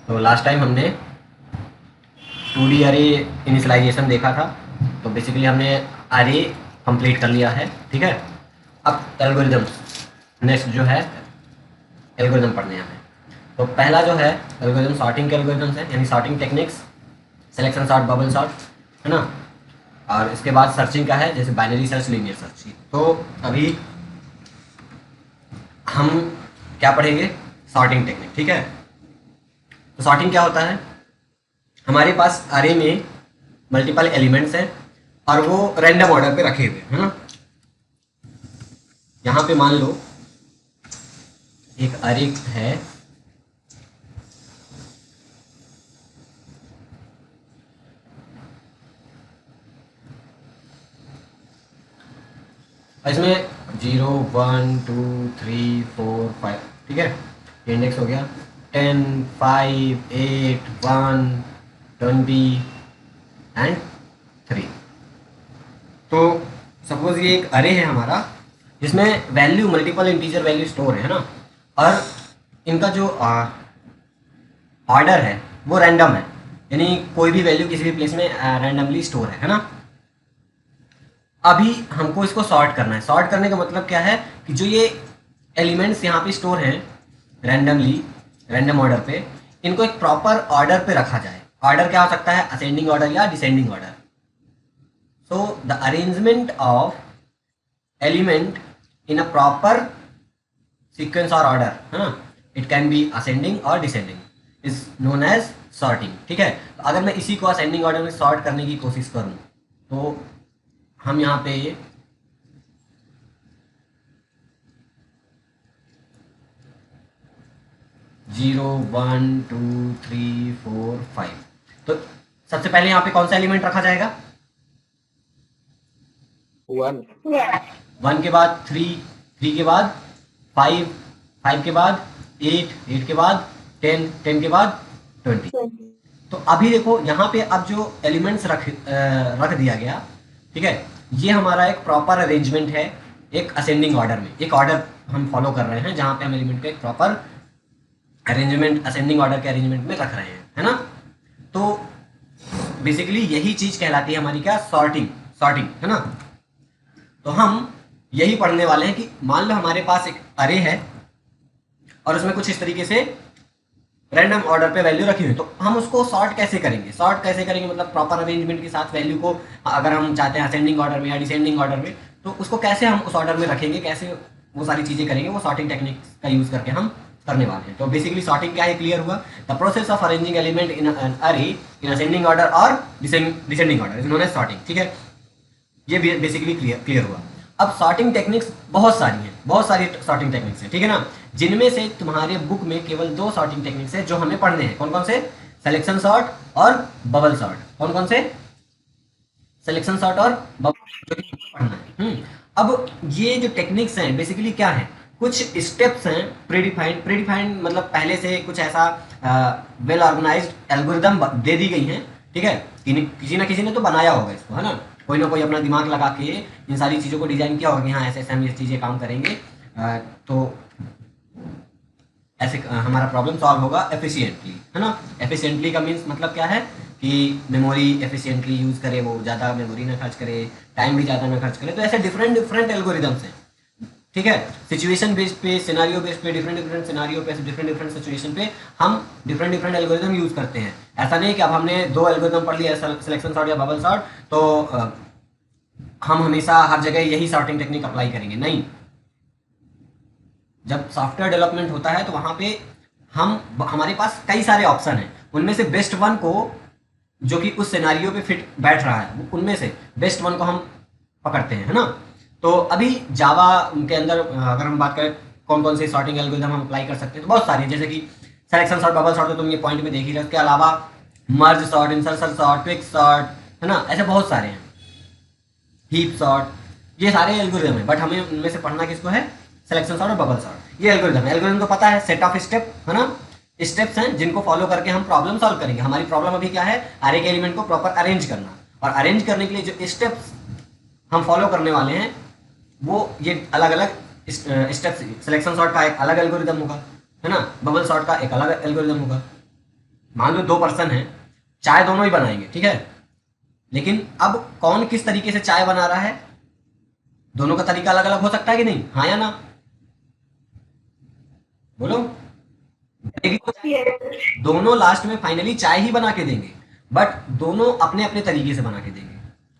तो last time हमने 2D अरे इनिशियलाइजेशन देखा था। तो बेसिकली हमने अरे कंप्लीट कर लिया है, ठीक है। अब एल्गोरिदम नेक्स्ट जो है एल्गोरिदम पढ़ने हैं हमें। तो पहला जो है एल्गोरिदम सॉर्टिंग के एल्गोरिदम्स है, यानी sorting techniques, selection sort, bubble sort, है ना। और इसके बाद सर्चिंग का है, जैसे बाइनरी सर्च, लीनियर सर्च। तो अभी हम क्या पढ़ेंगे, सॉर्टिंग टेक्निक, ठीक है। तो सॉर्टिंग क्या होता है, हमारे पास अरे में मल्टीपल एलिमेंट्स हैं और वो रैंडम ऑर्डर पे रखे हुए हैं ना। यहाँ पे मान लो एक अरे है, और इसमें 0 1 2 3 4 5, ठीक है। इंडेक्स हो गया 10 5 8 1 20 एंड 3। तो सपोज ये एक अरे है हमारा, जिसमें value multiple integer value store है ना, और इनका जो ऑर्डर है वो रैंडम है, यानी कोई भी वैल्यू किसी भी प्लेस में रैंडमली स्टोर है ना। अभी हमको इसको सॉर्ट करना है। सॉर्ट करने का मतलब क्या है कि जो ये एलिमेंट्स यहाँ पे स्टोर हैं रैंडमली, रैंडम ऑर्डर पे, इनको एक प्रॉपर ऑर्डर पे रखा जाए। ऑर्डर क्या हो सकता है, असेंडिंग ऑर्डर या descending order. So the arrangement of element in a proper sequence और ऑर्डर, है ना, इट कैन बी असेंडिंग और descending, is known as sorting, ठीक है। तो अगर मैं इसी को असेंडिंग ऑर्डर में सॉर्ट करने की कोशिश करूँ तो हम यहाँ पे 0 1 2 3 4 5, तो सबसे पहले यहाँ पे कौन सा एलिमेंट रखा जाएगा, 1 1 के बाद 3, 3 के बाद 5, 5 के बाद 8, 8 के बाद 10, 10 के बाद 20। तो अभी देखो यहाँ पे अब जो एलिमेंट्स रख दिया गया, ठीक है, ये हमारा एक प्रॉपर अरेंजमेंट है, एक असेंडिंग ऑर्डर में। एक ऑर्डर हम फॉलो कर रहे हैं जहाँ पे हम एलिमेंट को एक प्रॉपर अरेंजमेंट, असेंडिंग ऑर्डर के अरेंजमेंट में रख रहे हैं, है ना। तो बेसिकली यही चीज कहलाती है हमारी क्या, सॉर्टिंग, सॉर्टिंग, है ना। तो हम यही पढ़ने वाले हैं कि मान लो हमारे पास एक अरे है और उसमें कुछ इस तरीके से रैंडम ऑर्डर पे वैल्यू रखी हुई, तो हम उसको सॉर्ट कैसे करेंगे। सॉर्ट कैसे करेंगे मतलब प्रॉपर अरेंजमेंट के साथ वैल्यू को, अगर हम चाहते हैं असेंडिंग ऑर्डर में या डिसेंडिंग ऑर्डर में, तो उसको कैसे हम उस ऑर्डर में रखेंगे, कैसे वो सारी चीजें करेंगे, वो सॉर्टिंग टेक्निक का यूज करके हम करने वाले हैं। तो बेसिकली सॉर्टिंग क्या है, क्लियर हुआ। The process of arranging element in an array in ascending order और descending order is known as sorting, ठीक है। ये बेसिकली क्लियर हुआ। अब सॉर्टिंग टेक्निक्स बहुत सारी हैं, बहुत सारी सॉर्टिंग टेक्निक्स हैं, ठीक है ना। जिनमें से तुम्हारे बुक में केवल 2 सॉर्टिंग टेक्निक्स हैं जो हमें पढ़ने हैं। कौन कौन से, सिलेक्शन सॉर्ट और बबल सॉर्ट। कौन कौन से, सिलेक्शन सॉर्ट और बबल, जो कि पढ़ना है। अब ये जो टेक्निक्स हैं बेसिकली क्या है, कुछ स्टेप्स हैं प्रीडिफाइंड। प्रीडिफाइंड मतलब पहले से कुछ ऐसा वेल ऑर्गेनाइज्ड एल्गोरिदम दे दी गई हैं, ठीक है। किसी ना किसी ने तो बनाया होगा इसको, है ना। कोई ना कोई अपना दिमाग लगा के इन सारी चीज़ों को डिजाइन किया होगा कि हाँ ऐसे ऐसे हम ये चीज़ें काम करेंगे, तो ऐसे हमारा प्रॉब्लम सॉल्व होगा एफिशिएंटली, है ना। एफिशिएंटली का मीन्स मतलब क्या है कि मेमोरी एफिशिएंटली यूज़ करे, वो ज़्यादा मेमोरी ना खर्च करे, टाइम भी ज़्यादा ना खर्च करे। तो ऐसे डिफरेंट डिफरेंट एल्गोरिदम्स हैं, ठीक है। सिचुएशन बेस्ड पे, सिनारियो बेस्ड पे, डिफरेंट डिफरेंट सिनारियो पे, डिफरेंट डिफरेंट सिचुएशन पे हम डिफरेंट डिफरेंट एल्गोरिदम यूज़ करते हैं। ऐसा नहीं कि अब हमने 2 एल्गोरिदम पढ़ लिया, सिलेक्शन सॉर्ट या बबल सॉर्ट, तो हम हमेशा हर जगह यही सॉर्टिंग टेक्निक अप्लाई करेंगे, नहीं। जब सॉफ्टवेयर डेवलपमेंट होता है तो वहां पे हमारे पास कई सारे ऑप्शन हैं, उनमें से बेस्ट वन को, जो कि उस सिनारियो पे फिट बैठ रहा है, उनमें से बेस्ट वन को हम पकड़ते हैं, है ना। तो अभी जावा के अंदर अगर हम बात करें कौन कौन से सॉर्टिंग एल्गोरिदम हम अप्लाई कर सकते हैं, तो बहुत सारी हैं। जैसे कि सिलेक्शन सॉर्ट, बबल सॉर्ट, तो तुम ये पॉइंट में देख ही रहे हो। उसके अलावा merge sort, insertion sort, quick sort, है ना, ऐसे बहुत सारे हैं, हीप सॉर्ट, ये सारे एल्गोरिदम है। बट हमें उनमें से पढ़ना किसको है, सिलेक्शन सॉर्ट और बबल सॉर्ट। ये एल्गोरिदम है, एल्गोरिदम तो पता है, सेट ऑफ स्टेप, है ना, स्टेप्स हैं जिनको फॉलो करके हम प्रॉब्लम सॉल्व करेंगे। हमारी प्रॉब्लम अभी क्या है, अरे के एलिमेंट को प्रॉपर अरेंज करना, और अरेंज करने के लिए जो स्टेप्स हम फॉलो करने वाले हैं वो ये अलग अलग स्टेप्स। सिलेक्शन सॉर्ट का एक अलग एल्गोरिदम होगा, है ना, बबल सॉर्ट का एक अलग एल्गोरिदम होगा। मान लो 2 पर्सन है, चाय दोनों ही बनाएंगे, ठीक है, लेकिन अब कौन किस तरीके से चाय बना रहा है, दोनों का तरीका अलग अलग हो सकता है कि नहीं, हाँ या ना, बोलो। दोनों लास्ट में फाइनली चाय ही बना के देंगे, बट दोनों अपने अपने तरीके से बना के देंगे,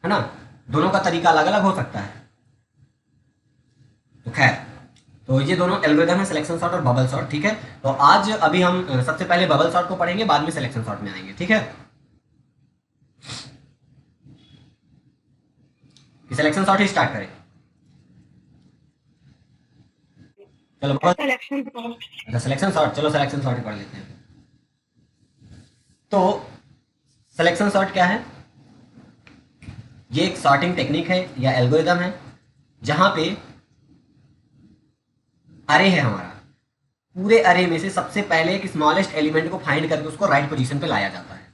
है ना, दोनों का तरीका अलग अलग हो सकता है। तो खैर, तो ये दोनों एल्गोरिदम है, सिलेक्शन सॉर्ट और बबल सॉर्ट, ठीक है। तो आज अभी हम सबसे पहले बबल सॉर्ट को पढ़ेंगे, बाद में सिलेक्शन सॉर्ट में आएंगे, ठीक है। सिलेक्शन सॉर्ट ही स्टार्ट करें, चलो अच्छा सिलेक्शन सॉर्ट, चलो सिलेक्शन सॉर्ट ही पढ़ लेते हैं। तो सिलेक्शन सॉर्ट क्या है, ये एक सॉर्टिंग टेक्निक है या एल्गोरिदम है, जहां पे अरे है हमारा, पूरे अरे में से सबसे पहले एक स्मॉलेस्ट एलिमेंट को फाइंड करके उसको राइट पोजीशन पे लाया जाता है,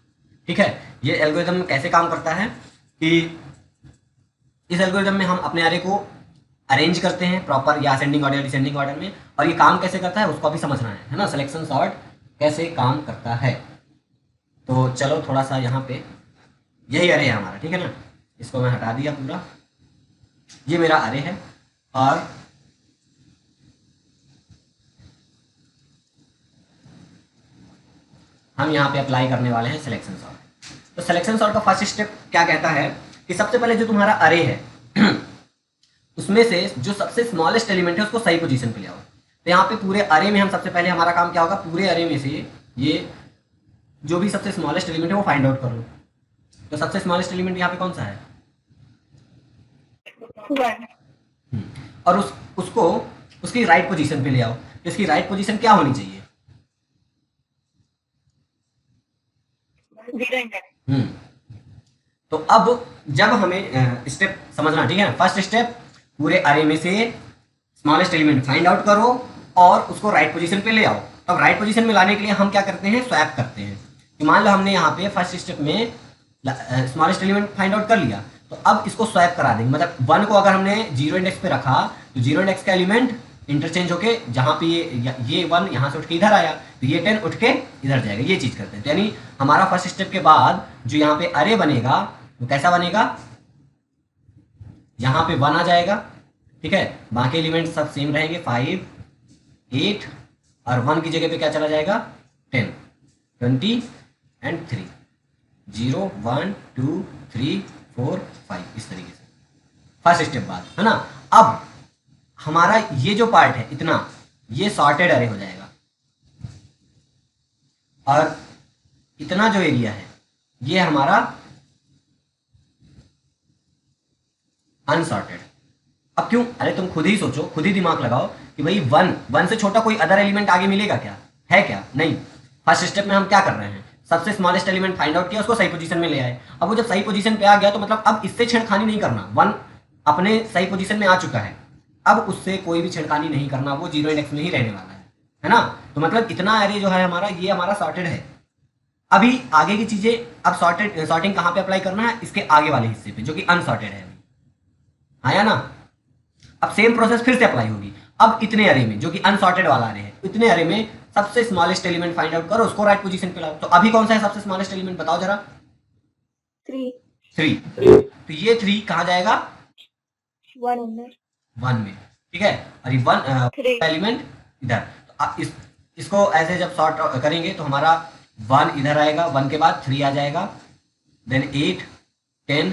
ठीक है। ये एल्गोरिदम कैसे काम करता है कि इस एल्गोरिदम में हम अपने अरे को अरेंज करते हैं प्रॉपर, या असेंडिंग ऑर्डर डिसेंडिंग ऑर्डर में, और ये काम कैसे करता है उसको भी समझना है ना, सिलेक्शन सॉर्ट कैसे काम करता है। तो चलो थोड़ा सा यहाँ पे, यही अरे है हमारा, ठीक है ना, इसको मैं हटा दिया पूरा, ये मेरा अरे है, और हम यहाँ पे अप्लाई करने वाले हैं सिलेक्शन सॉर्ट। तो सिलेक्शन सॉर्ट का फर्स्ट स्टेप क्या कहता है कि सबसे पहले जो तुम्हारा अरे है उसमें से जो सबसे स्मॉलेस्ट एलिमेंट है उसको सही पोजीशन पे ले आओ। तो यहाँ पे पूरे अरे में हम सबसे पहले हमारा काम क्या होगा, पूरे अरे में से ये जो भी सबसे स्मॉलेस्ट एलिमेंट है वो फाइंड आउट करो। तो सबसे स्मॉलेस्ट एलिमेंट यहाँ पे कौन सा है, और उसको उसकी राइट पोजीशन पे ले आओ। तो इसकी राइट पोजीशन क्या होनी चाहिए, तो अब जब हमें स्टेप समझना, ठीक है, फर्स्ट स्टेप पूरे अरे में से स्मॉलेस्ट एलिमेंट फाइंड आउट करो और उसको राइट पोजीशन पे ले आओ। अब राइट पोजीशन में लाने के लिए हम क्या करते हैं, स्वैप करते हैं। तो मान लो हमने यहाँ पे फर्स्ट स्टेप में स्मॉलेस्ट एलिमेंट फाइंड आउट कर लिया, तो अब इसको स्वैप करा देंगे, मतलब 1 को अगर हमने 0 इंडेक्स पे रखा तो 0 इंडेक्स का एलिमेंट इंटरचेंज होके जहाँ पे ये 1 यहाँ से उठ के इधर आया तो ये 10 उठ के इधर जाएगा, ये चीज करते हैं। तो यानी हमारा फर्स्ट स्टेप के बाद जो यहाँ पे अरे बनेगा वो कैसा बनेगा, यहाँ पे 1 आ जाएगा, ठीक है, बाकी एलिमेंट सब सेम रहेंगे, 5 8 और 1 की जगह पे क्या चला जाएगा, 10 20 एंड 3, 0 1 2 3 4 5, इस तरीके से फर्स्ट स्टेप बाद, है ना। अब हमारा ये जो पार्ट है इतना, ये सॉर्टेड अरे हो जाएगा, और इतना जो एरिया है ये हमारा अनसॉर्टेड। अब क्यों, अरे तुम खुद ही सोचो, खुद ही दिमाग लगाओ कि भाई 1 से छोटा कोई अदर एलिमेंट आगे मिलेगा क्या, है क्या, नहीं। फर्स्ट स्टेप में हम क्या कर रहे हैं, सबसे स्मॉलेस्ट एलिमेंट फाइंड आउट किया, उसको सही पोजीशन में ले आए। अब वो जब सही पोजीशन पे आ गया तो मतलब अब इससे छेड़खानी नहीं करना, 1 अपने सही पोजीशन में आ चुका है, अब उससे कोई भी छेड़खानी नहीं करना, वो 0 इंडेक्स में ही रहने वाला है ना। तो मतलब इतना एरे जो है हमारा, ये हमारा सॉर्टेड है। अभी आगे की चीजें, अब सॉर्टिंग कहाँ पे अप्लाई करना है, इसके आगे वाले हिस्से पे जो कि अनसॉर्टेड है, आया ना। अब सेम प्रोसेस फिर से अप्लाई होगी, अब इतने अरे में जो कि अनसॉर्टेड वाला अरे है, इतने अरे में सबसे स्मॉलेस्ट एलिमेंट फाइंड आउट करो, उसको राइट पोजीशन पे लाओ। तो अभी कौन सा है सबसे स्मॉलेस्ट एलिमेंट, बताओ जरा, 3। तो ये 3 कहाँ जाएगा, 1 में, ठीक है, और ये 1 एलिमेंट इधर। तो इसको ऐसे जब सॉर्ट करेंगे तो हमारा 1 इधर आएगा, 1 के बाद 3 आ जाएगा, देन 8 10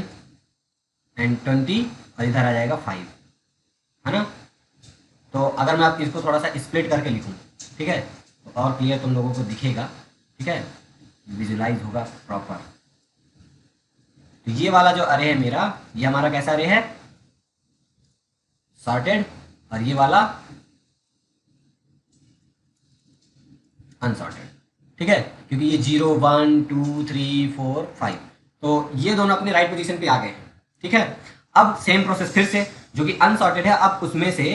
एंड 20 और इधर आ जाएगा 5, है ना। तो अगर मैं आप इसको थोड़ा सा स्प्लिट करके लिखूं, ठीक है, तो और क्लियर तुम लोगों को दिखेगा, ठीक है, विजुलाइज होगा प्रॉपर। तो ये वाला जो अरे है मेरा, ये हमारा कैसा अरे है, सॉर्टेड, और ये वाला अनसॉर्टेड, ठीक है, क्योंकि ये 0 1 2 3 4 5, तो ये दोनों अपने राइट पोजीशन पे आ गए हैं, ठीक है। अब सेम प्रोसेस फिर से, जो कि अनसॉर्टेड है, अब उसमें से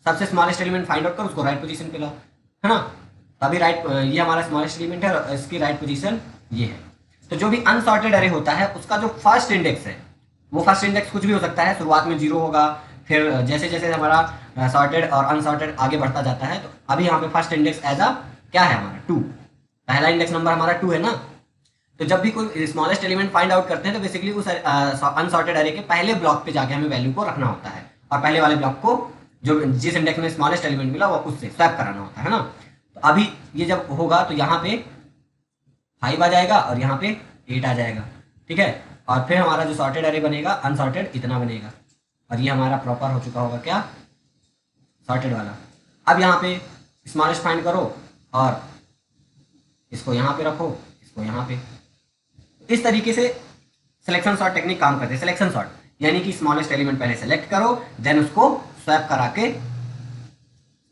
सबसे स्मॉलेस्ट एलिमेंट फाइंड आउट कर, उसको राइट पोजीशन पे लाओ, है ना। अभी राइट, ये हमारा स्मॉलेस्ट एलिमेंट है और इसकी राइट पोजीशन ये है। तो जो भी अनसॉर्टेड अरे होता है उसका जो फर्स्ट इंडेक्स है, वो फर्स्ट इंडेक्स कुछ भी हो सकता है, शुरुआत में 0 होगा, फिर जैसे जैसे हमारा सॉर्टेड और अनसॉर्टेड आगे बढ़ता जाता है, तो अभी यहाँ पे फर्स्ट इंडेक्स एज अ क्या है हमारा 2, पहला इंडेक्स नंबर हमारा 2 है ना, तो जब भी कोई स्मॉलेस्ट एलिमेंट फाइंड आउट करते हैं तो बेसिकली उस अनसॉर्टेड अरे के पहले ब्लॉक पे जाके हमें वैल्यू को रखना होता है, और पहले वाले ब्लॉक को जो जिस इंडेक्स में स्मॉलेस्ट एलिमेंट मिला वो उससे स्वैप कराना होता है ना। तो अभी ये जब होगा तो यहाँ पे 5 आ जाएगा और यहाँ पे 8 आ जाएगा, ठीक है। और फिर हमारा जो सॉर्टेड अरे बनेगा अनसॉर्टेड इतना बनेगा, और ये हमारा प्रॉपर हो चुका होगा क्या, सॉर्टेड वाला। अब यहाँ पे स्मॉलेस्ट फाइंड करो और इसको यहाँ पे रखो, इसको यहाँ पे। इस तरीके से सिलेक्शन सॉर्ट टेक्निक काम करते हैं। सिलेक्शन सॉर्ट यानी कि स्मॉलेस्ट एलिमेंट पहले सेलेक्ट करो, देन उसको स्वैप करा के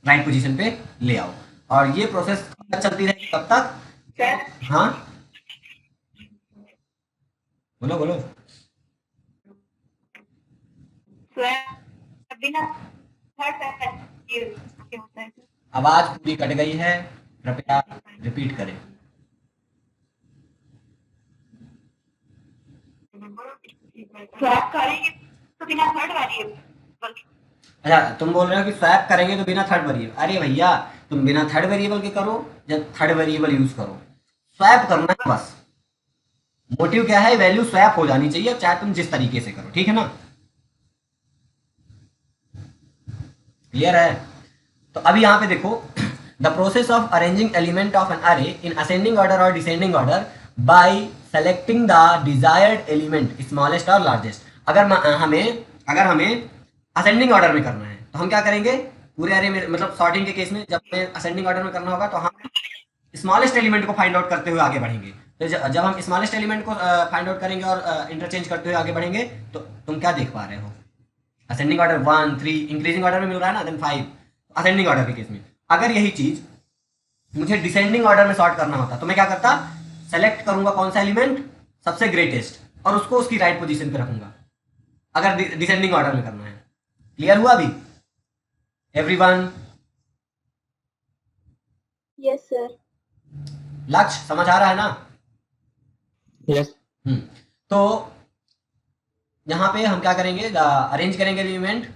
राइट पोजीशन पे ले आओ, और ये प्रोसेस चलती रहेगी कब तक। हाँ बोलो बोलो। आवाज पूरी कट गई है, कृपया रिपीट करें। स्वैप करेंगे तो बिना थर्ड वेरिएबल। अच्छा तुम बोल रहे हो कि स्वैप करेंगे तो बिना थर्ड वेरिएबल, अरे भैया तुम बिना थर्ड वेरिएबल के करो या थर्ड वेरिएबल यूज करो, स्वैप करना है बस। मोटिव क्या है, वैल्यू स्वैप हो जानी चाहिए, चाहे तुम जिस तरीके से करो, ठीक है ना, क्लियर है। तो अभी यहाँ पे देखो, the process of arranging element of an array in ascending order और descending order by selecting the desired element smallest और लार्जेस्ट। अगर हमें असेंडिंग ऑर्डर में करना है तो हम क्या करेंगे, पूरे अरे में, मतलब सॉर्टिंग के केस में जब हमें असेंडिंग ऑर्डर में करना होगा तो हम स्मॉलेस्ट एलिमेंट को फाइंड आउट करते हुए आगे बढ़ेंगे। तो जब हम स्मॉलेस्ट एलिमेंट को फाइंड आउट करेंगे और इंटरचेंज करते हुए आगे बढ़ेंगे तो तुम क्या देख पा रहे हो, असेंडिंग ऑर्डर 1 3, इंक्रीजिंग ऑर्डर में मिल रहा है ना, देन 5। असेंडिंग ऑर्डर के केस में अगर यही चीज मुझे डिसेंडिंग ऑर्डर में सॉर्ट करना होता तो मैं क्या करता, सेलेक्ट करूंगा कौन सा एलिमेंट सबसे ग्रेटेस्ट और उसको उसकी राइट पोजीशन पे रखूंगा, अगर डिसेंडिंग ऑर्डर में करना है। क्लियर हुआ अभी एवरीवन? Yes sir. लक्ष्य समझ आ रहा है ना? यस। तो यहाँ पे हम क्या करेंगे, अरेंज करेंगे एलिमेंट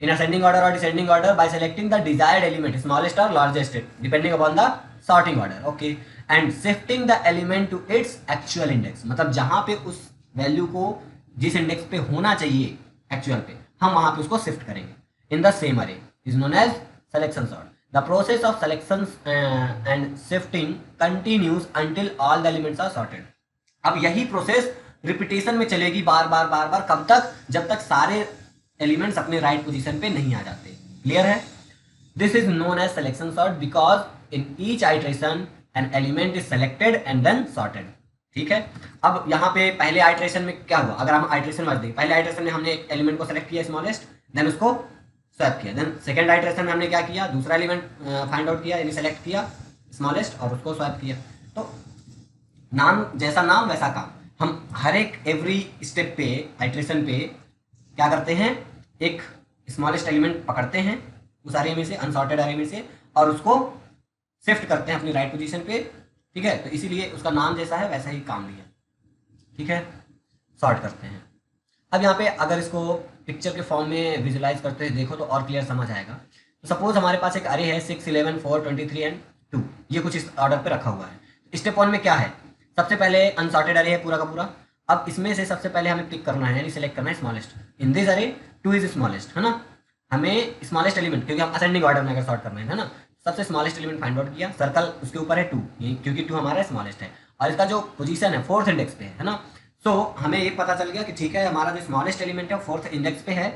इन असेंडिंग ऑर्डर और descending order by selecting the desired element smallest और largest depending upon the sorting order, okay, and shifting the element to its actual index. मतलब जहां पे उस वैल्यू को जिस इंडेक्स पे होना चाहिए एक्चुअल पे, हम वहां पे उसको शिफ्ट करेंगे in the same array, is known as selection sort. The process of selection and shifting continues until all the elements are sorted. अब यही प्रोसेस रिपीटेशन में चलेगी बार बार बार बार, कब तक, जब तक सारे एलिमेंट्स अपने राइट पोजीशन पे नहीं आ जाते। क्लियर है? This is known as selection sort because in each iteration an element is selected and then sorted. ठीक है, अब यहाँ पे पहले आइट्रेशन में क्या हुआ, अगर हम आइट्रेशन वाइज देखें, पहले आइट्रेशन में हमने एक एलिमेंट को सेलेक्ट किया स्मॉलेस्ट, देन उसको स्वैप किया, देन सेकंड आइट्रेशन में हमने क्या किया, दूसरा एलिमेंट फाइंड आउट किया यानी सेलेक्ट किया स्मॉलेस्ट और उसको स्वैप किया। तो नाम जैसा नाम वैसा काम, हम हर एक एवरी स्टेप पे आइट्रेशन पे क्या करते हैं, एक स्मॉलेस्ट एलिमेंट पकड़ते हैं उस अरे में से, अनसॉर्टेड अरे में से, और उसको शिफ्ट करते हैं अपनी राइट पोजीशन पे। ठीक है, तो इसीलिए उसका नाम जैसा है वैसा ही काम लिया। ठीक है, सॉर्ट करते हैं। अब यहाँ पे अगर इसको पिक्चर के फॉर्म में विजुलाइज करते हैं देखो तो और क्लियर समझ आएगा। तो सपोज हमारे पास एक अरे है 6 11 4 23 एंड 2, ये कुछ इस ऑर्डर पे रखा हुआ है। स्टेप 1 में क्या है, सबसे पहले अनसॉर्टेड अरे है पूरा का पूरा। अब इसमें से सबसे पहले हमें पिक करना है यानी सिलेक्ट करना है स्मॉलेस्ट। इन दिस अरे 2 इज स्मॉलेस्ट, है ना, हमें स्मॉलेस्ट एलिमेंट, क्योंकि हम असेंडिंग ऑर्डर में अगर सॉर्ट करना है ना, सबसे स्मॉलेस्ट एलिमेंट फाइंड आउट किया, सर्कल उसके ऊपर है 2 क्योंकि 2 हमारा स्मॉलेस्ट है और इसका जो पोजीशन है 4th इंडेक्स पे है ना। सो हमें ये पता चल गया कि ठीक है हमारा जो स्मॉलेस्ट एलिमेंट है 4th इंडेक्स पे है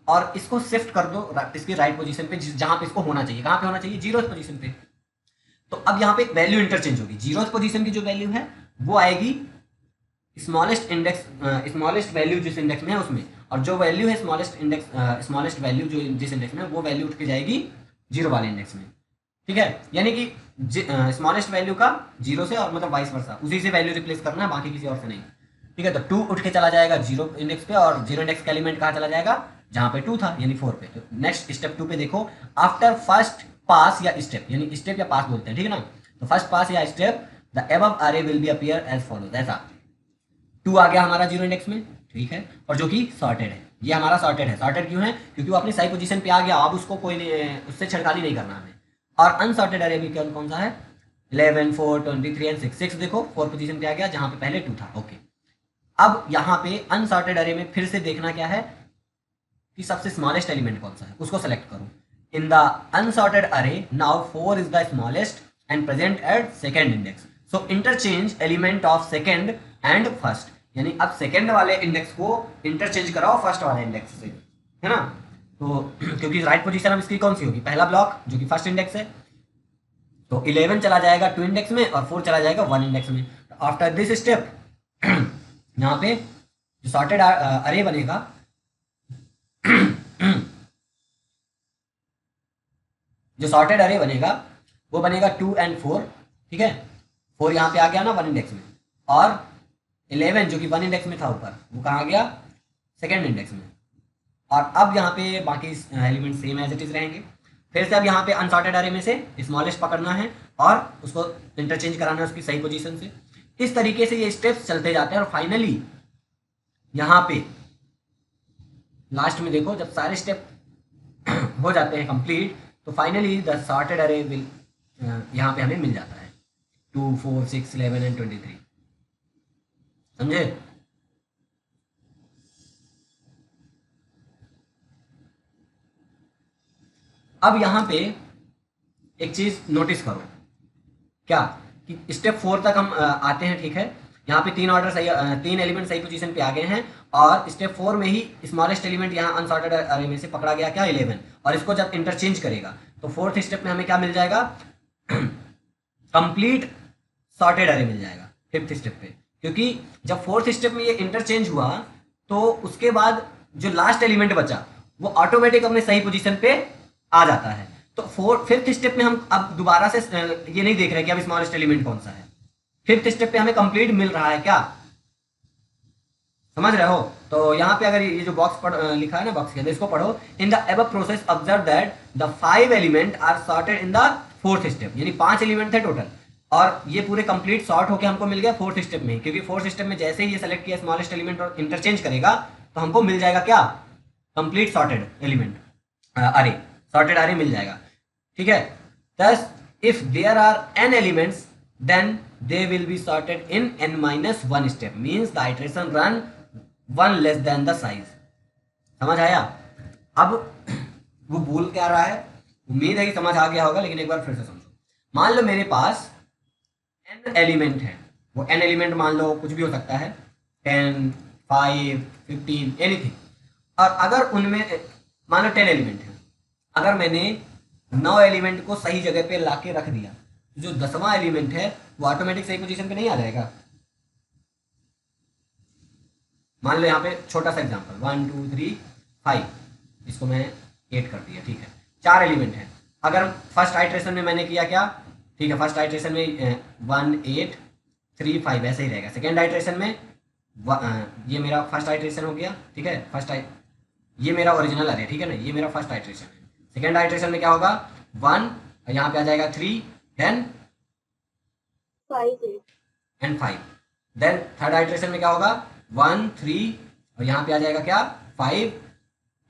और इसको शिफ्ट कर दो इसकी राइट पोजीशन पे जहां पे इसको होना चाहिए। कहां पे होना चाहिए, 0th पोजीशन पे। तो अब यहाँ पे एक वैल्यू इंटरचेंज होगी, 0th पोजीशन की जो वैल्यू है वो आएगी स्मॉलेस्ट इंडेक्स, स्मॉलेस्ट वैल्यू जिस इंडेक्स में है उसमें, और जो वैल्यू है स्मॉलेस्ट इंडेक्स, स्मॉलेस्ट वैल्यू जो जिस इंडेक्स में है वो वैल्यू उठ के जाएगी 0 वाले इंडेक्स में। ठीक है, यानी कि स्मॉलेस्ट वैल्यू का 0 से और मतलब वाइस वर्सा उसी से वैल्यू रिप्लेस करना है, बाकी किसी और से नहीं। ठीक है, तो 2 उठ के चला जाएगा 0 इंडेक्स पे और 0 इंडेक्स का एलिमेंट कहाँ चला जाएगा, जहां पे 2 था यानी 4 पे। तो नेक्स्ट स्टेप 2 पे देखो, आफ्टर फर्स्ट पास या स्टेप, यानी स्टेप या पास बोलते हैं, ठीक है ना, तो फर्स्ट पास या step the above array will be appear as follows. ऐसा 2 आ गया हमारा 0 इंडेक्स में, ठीक है, और जो कि सॉर्टेड है, ये हमारा सॉर्टेड है। सॉर्टेड क्यों है, क्योंकि वो अपनी सही पोजीशन पे आ गया, अब उसको कोई उससे छेड़खानी नहीं करना हमें। और अनसॉर्टेड अरे भी कौन सा है, 11, 4, 23 एंड 6। 6 देखो 4 पोजीशन पे आ गया जहां पे पहले 2 था। ओके, अब यहाँ पे अनसॉर्टेड अरे में फिर से देखना क्या है कि सबसे स्मॉलेस्ट एलिमेंट कौन सा है, उसको सेलेक्ट करो। इन द अनसॉर्टेड अरे now 4 is the smallest and present at second index, so interchange element of second and first, यानी अब सेकेंड वाले इंडेक्स को इंटरचेंज कराओ फर्स्ट वाले इंडेक्स से, है ना। तो क्योंकि राइट पोजीशन अब इसकी कौन सी होगी, पहला ब्लॉक जो कि फर्स्ट इंडेक्स है, तो 11 चला जाएगा 2 इंडेक्स में और 4 चला जाएगा 1 इंडेक्स में। आफ्टर दिस स्टेप यहाँ पे जो सॉर्टेड अरे बनेगा जो सॉर्टेड अरे बनेगा वो बनेगा 2 एंड 4, ठीक है। 4 यहाँ पे आ गया ना 1 इंडेक्स में, और 11 जो कि 1 इंडेक्स में था ऊपर, वो कहाँ आ गया, सेकेंड इंडेक्स में। और अब यहाँ पे बाकी element same as it is रहेंगे। फिर से अब यहाँ पे अनसॉर्टेड अरे में से स्मॉलेस्ट पकड़ना है और उसको इंटरचेंज कराना है उसकी सही पोजीशन से। इस तरीके से ये स्टेप्स चलते जाते हैं और फाइनली यहाँ पे लास्ट में देखो जब सारे स्टेप हो जाते हैं कंप्लीट, तो फाइनली द सॉर्टेड अरे विल यहाँ पे हमें मिल जाता है 2, 4, 6, 11 एंड 23। समझे? अब यहाँ पे एक चीज नोटिस करो, क्या कि स्टेप 4 तक हम आते हैं, ठीक है। यहाँ पे 3 ऑर्डर सही, 3 एलिमेंट सही पोजीशन पे आ गए हैं और स्टेप 4 में ही स्मॉलेस्ट एलिमेंट यहाँ अनसॉर्टेड अरे में से पकड़ा गया क्या, 11। और इसको जब इंटरचेंज करेगा तो 4th स्टेप में हमें क्या मिल जाएगा, कंप्लीट सॉर्टेड अरे मिल जाएगा 5th स्टेप पे। क्योंकि जब 4th स्टेप में ये इंटरचेंज हुआ तो उसके बाद जो लास्ट एलिमेंट बचा वो ऑटोमेटिक अपने सही पोजीशन पे आ जाता है। तो 5th स्टेप में हम अब दोबारा से ये नहीं देख रहे कि अब स्मॉलेस्ट एलिमेंट कौन सा है। 5th स्टेप पे हमें कंप्लीट मिल रहा है, क्या समझ रहे हो? तो यहाँ पे अगर ये जो बॉक्स लिखा है ना बॉक्स के अंदर, इसको पढ़ो। In the above process observe that the 5 element are sorted in the 4th step, यानी 5 एलिमेंट थे टोटल और ये पूरे कंप्लीट सॉर्ट होके हमको मिल गया 4th स्टेप में। क्योंकि 4th स्टेप में जैसे ही ये सेलेक्ट किया स्मॉलेस्ट एलिमेंट और इंटरचेंज करेगा तो हमको मिल जाएगा क्या, कंप्लीट सॉर्टेड एलिमेंट अरे, सॉर्टेड अरे मिल जाएगा, ठीक है। thus if there are n elements then they will be sorted in n-1 step, means the iteration run 1 less than the size। समझ आया? अब वो बोल क्या रहा है, उम्मीद है कि समझ आ गया होगा, लेकिन एक बार फिर से समझो। मान लो मेरे पास n एलिमेंट है, वो n एलिमेंट मान लो कुछ भी हो सकता है, 10, 5, 15 एनीथिंग। और अगर उनमें मान लो 10 एलिमेंट है, अगर मैंने 9 एलिमेंट को सही जगह पे लाके रख दिया, जो 10वां एलिमेंट है वो ऑटोमेटिक सही पोजीशन पे नहीं आ जाएगा। मान लो यहाँ पे छोटा सा एग्जांपल 1, 2, 3, 5, इसको मैं 8 कर दिया, ठीक है। 4 एलिमेंट है, अगर फर्स्ट आइट्रेशन में मैंने किया क्या, ठीक है, फर्स्ट आइट्रेशन में 1, 8, 3, 5 ऐसे ही रहेगा। सेकेंड आइट्रेशन में ये मेरा फर्स्ट आइट्रेशन हो गया, ठीक है, ये मेरा ओरिजिनल अरे, ठीक है ना, ये मेरा फर्स्ट आइट्रेशन है। सेकेंड आइट्रेशन में क्या होगा, 1, यहाँ पे आ जाएगा 3, then 5 and 5। Then third iteration में क्या होगा, 1, 3 और यहाँ पे आ जाएगा क्या, 5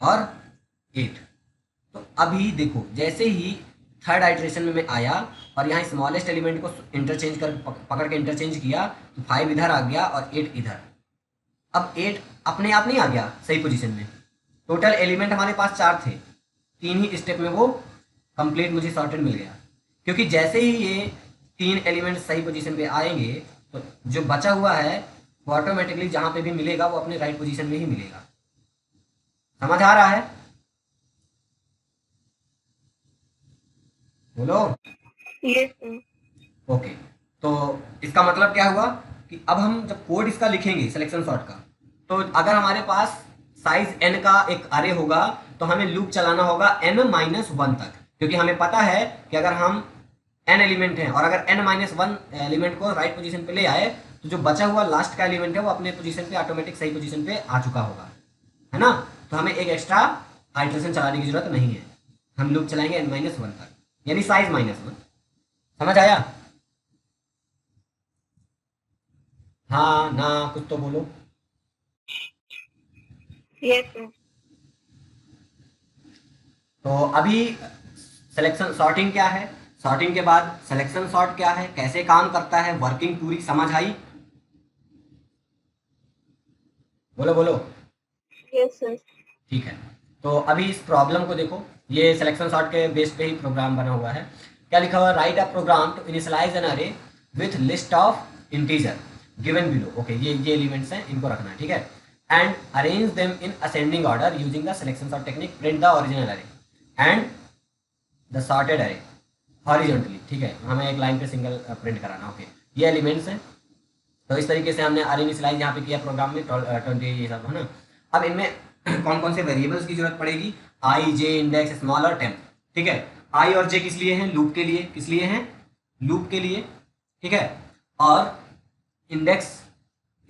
और 8। तो अभी देखो जैसे ही थर्ड आइट्रेशन में मैं आया और यहाँ स्मॉलेस्ट एलिमेंट को इंटरचेंज कर पकड़ के इंटरचेंज किया तो 5 इधर आ गया और 8 इधर। अब 8 अपने आप नहीं आ गया सही पोजीशन में, टोटल एलिमेंट हमारे पास 4 थे, 3 ही स्टेप में वो कंप्लीट मुझे सॉर्टेड मिल गया। क्योंकि जैसे ही ये 3 एलिमेंट सही पोजीशन पे आएंगे तो जो बचा हुआ है वो ऑटोमेटिकली जहां पे भी मिलेगा वो अपने राइट पोजीशन में ही मिलेगा। समझ आ रहा है? बोलो। Yes sir. ओके, तो इसका मतलब क्या हुआ कि अब हम जब कोड इसका लिखेंगे सिलेक्शन सॉर्ट का, तो अगर हमारे पास साइज n का एक अरे होगा तो हमें लूप चलाना होगा n-1 तक, क्योंकि हमें पता है कि अगर हम n एलिमेंट हैं और अगर n-1 एलिमेंट को राइट पोजीशन पे ले आए तो जो बचा हुआ लास्ट का एलिमेंट है वो अपने पोजीशन पे ऑटोमेटिक सही पोजीशन पे आ चुका होगा, है ना। तो हमें एक एक्स्ट्रा आइट्रेशन चलाने की जरूरत नहीं है, हम लूप चलाएंगे n-1 तक, यानी साइज -1। समझ आया? हाँ ना, कुछ तो बोलो। Yes sir. तो अभी सिलेक्शन सॉर्टिंग क्या है, सॉर्टिंग के बाद सिलेक्शन सॉर्ट क्या है, कैसे काम करता है, वर्किंग पूरी समझ आई? बोलो बोलो। Yes, sir. ठीक है, तो अभी इस प्रॉब्लम को देखो, ये सिलेक्शन सॉर्ट के बेस पे ही प्रोग्राम बना हुआ है। क्या लिखा हुआ है, write a program to initialize an array with list of integer given below. Okay, ये एलिमेंट्स हैं, इनको रखना है, ठीक है। And arrange them in ascending order using the selection sort technique, print the original array and the sorted array horizontally, ठीक है, हमें एक लाइन पे सिंगल प्रिंट कराना। ओके, ये एलिमेंट्स हैं। तो इस तरीके से हमने अरे इनिशियलाइज यहाँ पे किया प्रोग्राम में 20 ये सब, है ना। अब इनमें कौन कौन से वेरिएबल्स की जरूरत पड़ेगी, आई, जे, इंडेक्स, स्मॉल और टेम्प, ठीक है। आई और जे किस लिए हैं, लूप के लिए, किस लिए हैं, लूप के लिए, ठीक है। और इंडेक्स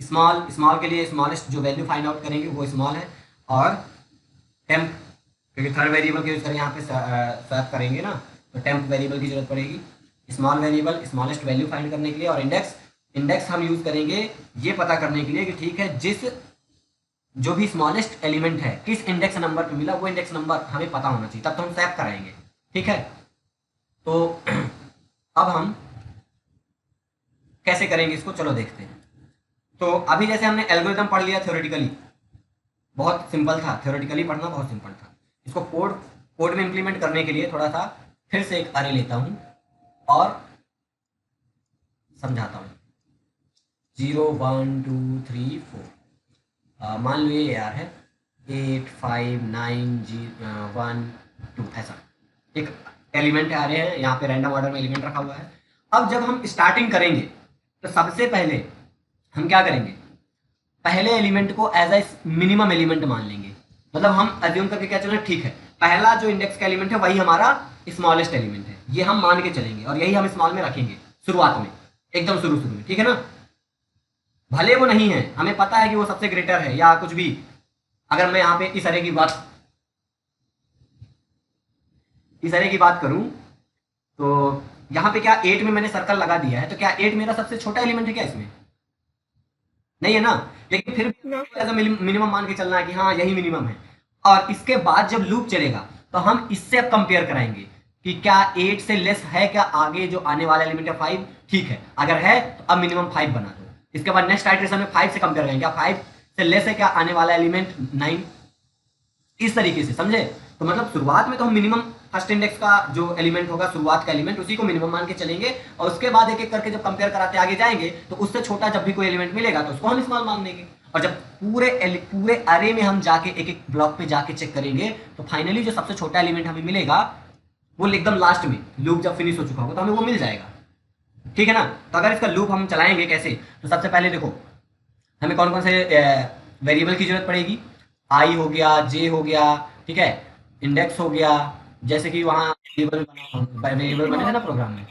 स्मॉल, स्मॉल के लिए स्मॉलेस्ट जो वैल्यू फाइंड आउट करेंगे वो स्मॉल है। और टेम्प, क्योंकि थर्ड वेरिएबल के यूज करें यहाँ पे स्वैप करेंगे ना, तो टेम्प वेरिएबल की जरूरत पड़ेगी small variable smallest value find करने के लिए। और इंडेक्स, इंडेक्स हम यूज करेंगे ये पता करने के लिए कि ठीक है, जिस जो भी स्मॉलेस्ट एलिमेंट है किस इंडेक्स नंबर पे मिला, वो इंडेक्स नंबर हमें पता होना चाहिए, तब तो हम स्वैप कराएंगे, ठीक है। तो अब हम कैसे करेंगे इसको, चलो देखते हैं। तो अभी जैसे हमने एल्गोरिथम पढ़ लिया थ्योरेटिकली, बहुत सिंपल था, थ्योरेटिकली पढ़ना बहुत सिंपल था। इसको कोड में इंप्लीमेंट करने के लिए थोड़ा सा फिर से एक अरे लेता हूं और समझाता हूं। 0 1 2 3 4, मान लो ये यार है 8 5 9 1 2, ऐसा एक एलिमेंट आ रहे हैं, यहाँ पे रैंडम ऑर्डर में एलिमेंट रखा हुआ है। अब जब हम स्टार्टिंग करेंगे तो सबसे पहले हम क्या करेंगे, पहले एलिमेंट को एज ए मिनिमम एलिमेंट मान लेंगे। मतलब हम अज्यूम करके क्या चलें, ठीक है, पहला जो इंडेक्स का एलिमेंट है वही हमारा स्मॉलेस्ट एलिमेंट है, ये हम मान के चलेंगे और यही हम स्मॉल में रखेंगे शुरुआत में, एकदम शुरू में, ठीक है ना। भले वो नहीं है, हमें पता है कि वो सबसे ग्रेटर है या कुछ भी। अगर मैं यहाँ पे इस अरे की बात करूं तो यहाँ पे क्या 8 में मैंने सर्कल लगा दिया है, तो क्या 8 मेरा सबसे छोटा एलिमेंट है क्या इसमें, नहीं है ना। लेकिन फिर No, sir. एज मिनिमम मान के चलना है कि हाँ यही मिनिमम है। और इसके बाद जब लूप चलेगा तो हम इससे अब कंपेयर कराएंगे कि क्या 8 से लेस है क्या आगे जो आने वाला एलिमेंट है 5, ठीक है, अगर है तो अब मिनिमम 5 बना दो। इसके बाद नेक्स्ट आइटरेशन में 5 से कंपेयर करेंगे, क्या 5 से लेस है क्या आने वाला एलिमेंट 9, इस तरीके से, समझे। तो मतलब शुरुआत में तो हम मिनिमम फर्स्ट इंडेक्स का जो एलिमेंट होगा, शुरुआत का एलिमेंट, उसी को मिनिमम मान के चलेंगे और उसके बाद एक एक करके जब कंपेयर कराते आगे जाएंगे तो उससे छोटा जब भी कोई एलिमेंट मिलेगा तो उसको हम स्मॉल मान देंगे। और जब पूरे अरे में हम जाके एक एक ब्लॉक पे जाके चेक करेंगे तो फाइनली जो सबसे छोटा एलिमेंट हमें मिलेगा वो एकदम लास्ट में लूप जब फिनिश हो चुका होगा तो हमें वो मिल जाएगा, ठीक है ना। तो अगर इसका लूप हम चलाएंगे कैसे, तो सबसे पहले देखो हमें कौन कौन से वेरिएबल की जरूरत पड़ेगी, आई हो गया, जे हो गया, ठीक है, इंडेक्स हो गया, जैसे कि वहाँ वेरिएबल बने थे ना प्रोग्राम में,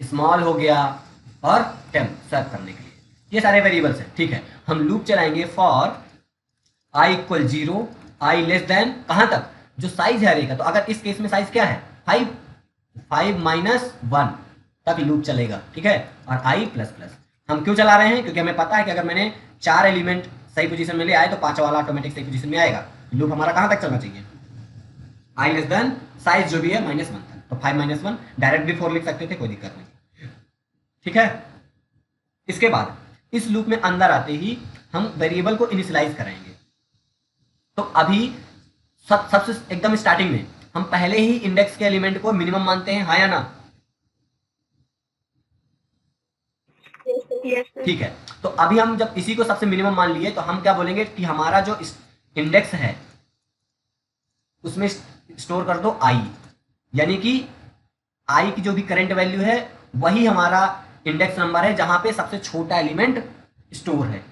स्मॉल हो गया, और टेम्प सर्व करने के लिए, ये सारे वेरिएबल्स हैं, ठीक है। हम लूप चलाएंगे for I equal 0, I less than कहाँ तक, जो साइज है अरे का, तो अगर इस केस में साइज क्या है 5, 5 माइनस 1 तक लूप चलेगा, ठीक है। और आई प्लस प्लस हम क्यों चला रहे हैं, क्योंकि हमें पता है कि अगर मैंने 4 एलिमेंट सही पोजीशन में ले आए तो 5 वाला ऑटोमेटिक सही पोजीशन में आएगा। लूप हमारा कहाँ तक चलना चाहिए, आई लेस देन साइज जो भी है -1 तक, तो 5 - 1 डायरेक्ट भी 4 लिख सकते थे, कोई दिक्कत नहीं, ठीक है। इसके बाद इस लूप में अंदर आते ही हम वेरिएबल को इनिशियलाइज कराएंगे। तो अभी सबसे एकदम स्टार्टिंग में हम पहले ही इंडेक्स के एलिमेंट को मिनिमम मानते हैं, हाँ या ना, Yes, sir. ठीक है। तो अभी हम जब इसी को सबसे मिनिमम मान लिए तो हम क्या बोलेंगे कि हमारा जो इंडेक्स है उसमें स्टोर कर दो आई, यानी कि आई की जो भी करंट वैल्यू है वही हमारा इंडेक्स नंबर है जहां पे सबसे छोटा एलिमेंट स्टोर है,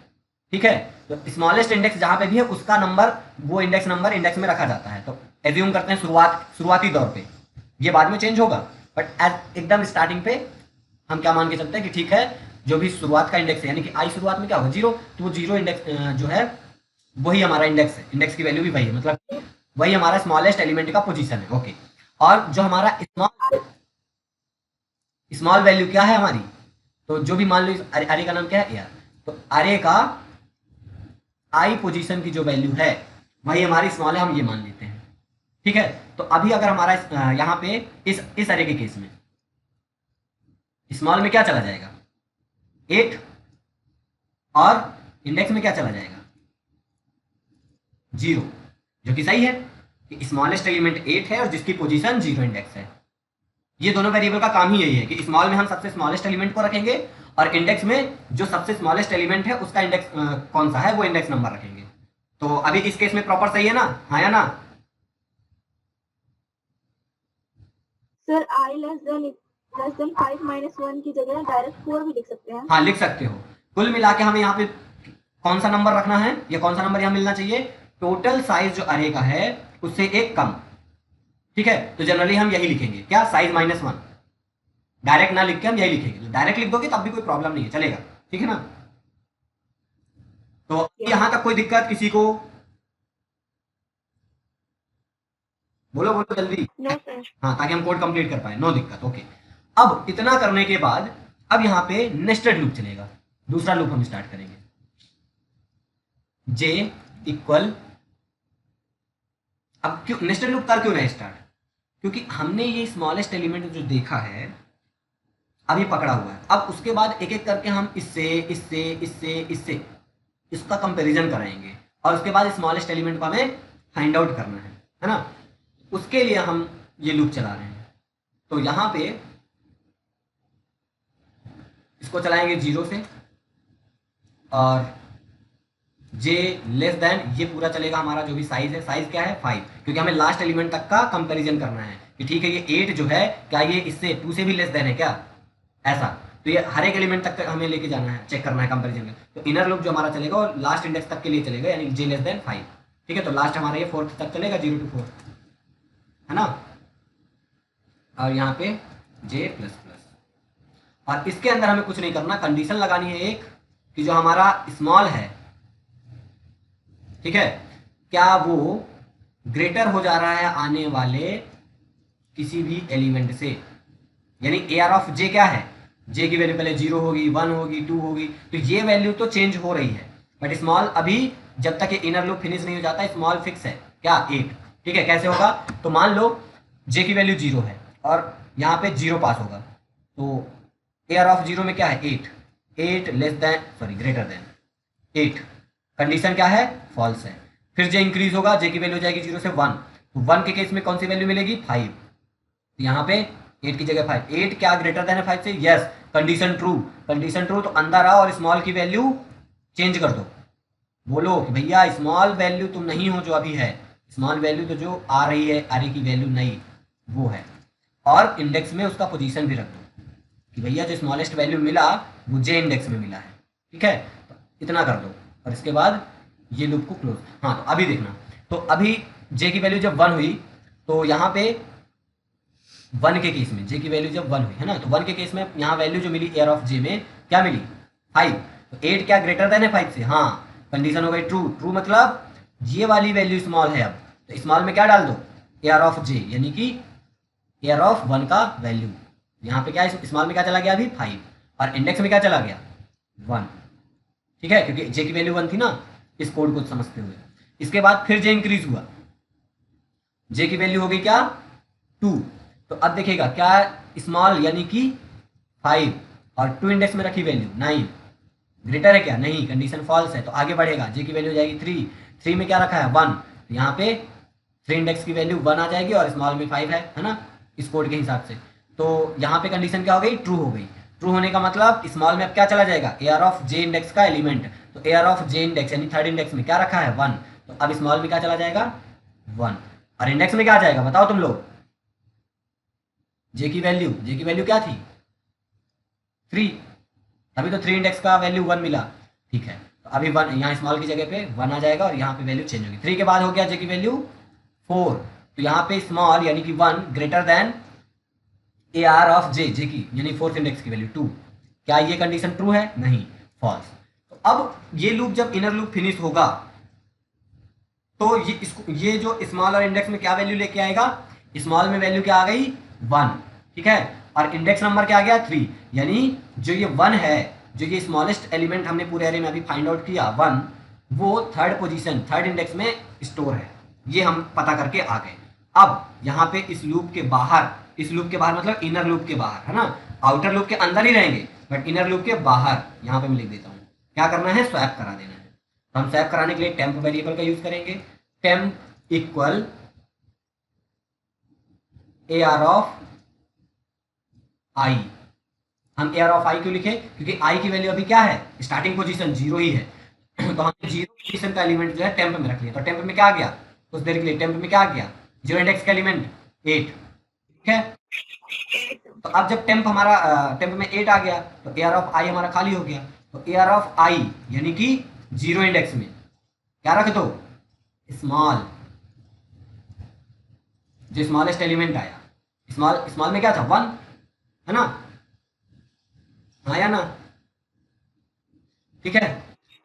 ठीक है। तो स्मॉलेस्ट इंडेक्स जहां पे भी है उसका नंबर, वो इंडेक्स नंबर इंडेक्स में रखा जाता है। तो एज्यूम करते हैं शुरुआती दौर पे, ये बाद में चेंज होगा, बट एकदम स्टार्टिंग पे हम क्या मान के चलते हैं कि ठीक है, जो भी शुरुआत का इंडेक्स है, यानी कि आई शुरुआत में क्या होगा 0, तो वो 0 इंडेक्स जो है वही हमारा इंडेक्स है, इंडेक्स की वैल्यू भी वही है, मतलब वही हमारा स्मॉलेस्ट एलिमेंट का पोजीशन है, ओके। और जो हमारा स्मॉल वैल्यू क्या है हमारी, तो जो भी मान लो अरे का नाम क्या है यार, तो अरे का आई पोजीशन की जो वैल्यू है वही हमारी स्मॉल है, हम ये मान लेते हैं, ठीक है, तो अभी अगर हमारा यहाँ पे इस अरे के केस में स्मॉल में क्या चला जाएगा 8 और इंडेक्स में क्या चला जाएगा 0, जो कि सही है कि स्मॉलेस्ट एलिमेंट 8 है और जिसकी पोजीशन 0 इंडेक्स है। ये दोनों वेरिएबल का काम ही यही है कि स्मॉल में हम सबसे स्मॉलेस्ट एलिमेंट को रखेंगे और इंडेक्स में जो सबसे स्मॉलेस्ट एलिमेंट है उसका इंडेक्स कौन सा है वो इंडेक्स नंबर रखेंगे। तो अभी इस केस में प्रॉपर सही है ना, हाँ या ना? Sir I less than 5 minus 1 की जगह डायरेक्ट 4 भी लिख सकते हैं। हाँ लिख सकते हो। कुल मिला के हमें यहाँ पे कौन सा नंबर रखना है या कौन सा नंबर यहाँ मिलना चाहिए, टोटल साइज जो अरे का है उससे एक कम। ठीक है, तो जनरली हम यही लिखेंगे, क्या, साइज -1। डायरेक्ट ना लिख के हम यही लिखेंगे, डायरेक्ट लिख दोगे तब भी कोई प्रॉब्लम नहीं है, चलेगा, ठीक है ना। तो यहां तक कोई दिक्कत किसी को? बोलो बोलो जल्दी। No sir. हाँ, ताकि हम कोड कंप्लीट कर पाए, नो दिक्कत, ओके। अब इतना करने के बाद अब यहाँ पे नेस्टेड लूप चलेगा, दूसरा लूप हम स्टार्ट करेंगे। जे इक्वल, अब क्यों नेस्टेड लूप कर क्यों रहे स्टार्ट, क्योंकि हमने ये स्मॉलेस्ट एलिमेंट जो देखा है अभी पकड़ा हुआ है। अब उसके बाद एक एक करके हम इससे इससे इससे इससे इसका कंपैरिजन कराएंगे और उसके बाद स्मॉलेस्ट एलिमेंट को हमें फाइंड आउट करना है ना। उसके लिए हम ये लूप चला रहे हैं। तो यहाँ पे इसको चलाएंगे 0 से और जे लेस देन, ये पूरा चलेगा हमारा जो भी साइज है। साइज क्या है 5, क्योंकि हमें लास्ट एलिमेंट तक का कंपैरिजन करना है कि ठीक है ये 8 जो है क्या ये इससे 2 से भी लेस देन है क्या, ऐसा। तो ये हर एक एलिमेंट तक हमें लेके जाना है, चेक करना है कंपैरिजन में। तो इनर लूप जो हमारा चलेगा और लास्ट इंडेक्स तक के लिए चलेगा, यानी जे लेस देन 5। ठीक है, तो लास्ट हमारा ये 4th तक चलेगा, 0 to 4, है ना। और यहाँ पे जे प्लस प्लस, और इसके अंदर हमें कुछ नहीं करना, कंडीशन लगानी है एक कि जो हमारा स्मॉल है, ठीक है, क्या वो ग्रेटर हो जा रहा है आने वाले किसी भी एलिमेंट से। यानी ए आर ऑफ जे क्या है, जे की वैल्यू पहले 0 होगी, 1 होगी, 2 होगी, तो ये वैल्यू तो चेंज हो रही है, बट स्मॉल अभी जब तक ये इनर लूप फिनिश नहीं हो जाता स्मॉल फिक्स है, क्या 8। ठीक है, कैसे होगा, तो मान लो जे की वैल्यू 0 है और यहाँ पे 0 पास होगा, तो ए आर ऑफ 0 में क्या है 8 less than, sorry greater than 8, condition क्या है फॉल्स है। फिर जे इंक्रीज होगा, जे की वैल्यू हो जाएगी 0 से 1, तो 1 के केस में कौन सी वैल्यू मिलेगी 5, तो यहाँ पे 8 की जगह 5, 8 क्या ग्रेटर देन है 5 से, yes, condition true, condition true. तो अंदर आओ और स्मॉल की वैल्यू चेंज कर दो, बोलो कि भैया स्मॉल वैल्यू तुम नहीं हो जो अभी है, स्मॉल वैल्यू तो जो आ रही है अरे की वैल्यू नहीं वो है, और इंडेक्स में उसका पोजीशन भी रख दो कि भैया जो स्मॉलेस्ट वैल्यू मिला वो जे इंडेक्स में मिला है। ठीक है, तो इतना कर दो और इसके बाद ये लूप को क्लोज। हाँ, तो अभी देखना, तो अभी जे की वैल्यू जब 1 हुई तो यहाँ पे 1 के केस में जे की वैल्यू जब 1 हुई है ना, तो 1 के केस में यहाँ वैल्यू जो मिली एयर ऑफ जे में क्या मिली 5, तो 8 क्या ग्रेटर देन है 5 से, हाँ, कंडीशन हो गई ट्रू। ट्रू मतलब ये वाली वैल्यू स्मॉल है, अब तो स्मॉल में क्या डाल दो एयर ऑफ जे, यानी कि एयर ऑफ 1 का वैल्यू। यहाँ पे क्या स्मॉल में क्या चला गया अभी 5 और इंडेक्स में क्या चला गया 1। ठीक है, क्योंकि जे की वैल्यू 1 थी ना, इस कोड को समझते हुए। इसके बाद फिर जे इंक्रीज हुआ, जे की वैल्यू हो गई क्या 2, तो अब देखिएगा क्या स्मॉल यानी कि 5 और 2 इंडेक्स में रखी वैल्यू 9 ग्रेटर है क्या, नहीं, कंडीशन फॉल्स है, तो आगे बढ़ेगा, जे की वैल्यू हो जाएगी 3 में क्या रखा है 1, तो यहाँ पे 3 इंडेक्स की वैल्यू 1 आ जाएगी और स्मॉल में 5 है ना, इस कोड के हिसाब से। तो यहाँ पे कंडीशन क्या हो गई ट्रू हो गई। ट्रू होने का मतलब स्मॉल में अब क्या चला जाएगा ए आर ऑफ जे इंडेक्स का एलिमेंट, तो ए आर ऑफ जे इंडेक्स यानी 3rd इंडेक्स में क्या रखा है 1, तो अब स्मॉल में क्या चला जाएगा 1 और इंडेक्स में क्या आ जाएगा बताओ तुम लोग, जे की वैल्यू क्या थी 3, अभी तो 3 इंडेक्स का वैल्यू 1 मिला। ठीक है, तो अभी 1 यहाँ स्मॉल की जगह पे 1 आ जाएगा और यहाँ पे वैल्यू चेंज होगी। 3 के बाद हो गया जे की वैल्यू 4, तो यहाँ पे स्मॉल यानी कि 1 greater than A R of J, J की यानी 4th इंडेक्स की वैल्यू 2, क्या ये कंडीशन ट्रू है, नहीं, फॉल्स। तो अब ये लूप जब इनर लूप फिनिश होगा तो ये जो स्मॉल और इंडेक्स में क्या वैल्यू लेके आएगा, स्मॉल में वैल्यू क्या आ गई 1, ठीक है, और इंडेक्स नंबर क्या आ गया 3, यानी जो ये 1 है, जो ये स्मॉलेस्ट एलिमेंट हमने पूरे एरे में अभी फाइंड आउट किया 1, वो 3rd पोजीशन 3rd इंडेक्स में स्टोर है, ये हम पता करके आ गए। अब यहाँ पे इस लूप के बाहर मतलब इनर लूप के बाहर, है ना, आउटर लूप के अंदर ही रहेंगे बट इनर लूप के बाहर यहाँ पे मैं लिख देता हूँ, क्या करना है, स्वैप करा देना है। तो हम स्वैप कराने के लिए टेम्प वेरिएबल का यूज करेंगे, टेम्प इक्वल AR ऑफ आई। हम AR ऑफ आई क्यों लिखे, क्योंकि आई की वैल्यू अभी क्या है, स्टार्टिंग पोजीशन 0 ही है तो हमने 0 पोजीशन का एलिमेंट जो है टेम्प में रख लिया। तो टेम्प में क्या आ गया, कुछ देर के लिए टेम्प में क्या आ गया, 0 इंडेक्स का एलिमेंट 8, ठीक है। तो अब जब टेम्प हमारा टेम्प में 8 आ गया तो AR ऑफ आई हमारा खाली हो गया। तो AR ऑफ आई यानी कि 0 इंडेक्स में क्या रख दो, स्मॉल, जो स्मॉलेस्ट एलिमेंट आया, स्मॉल में क्या था, 1, है ना, आया ना, ठीक है।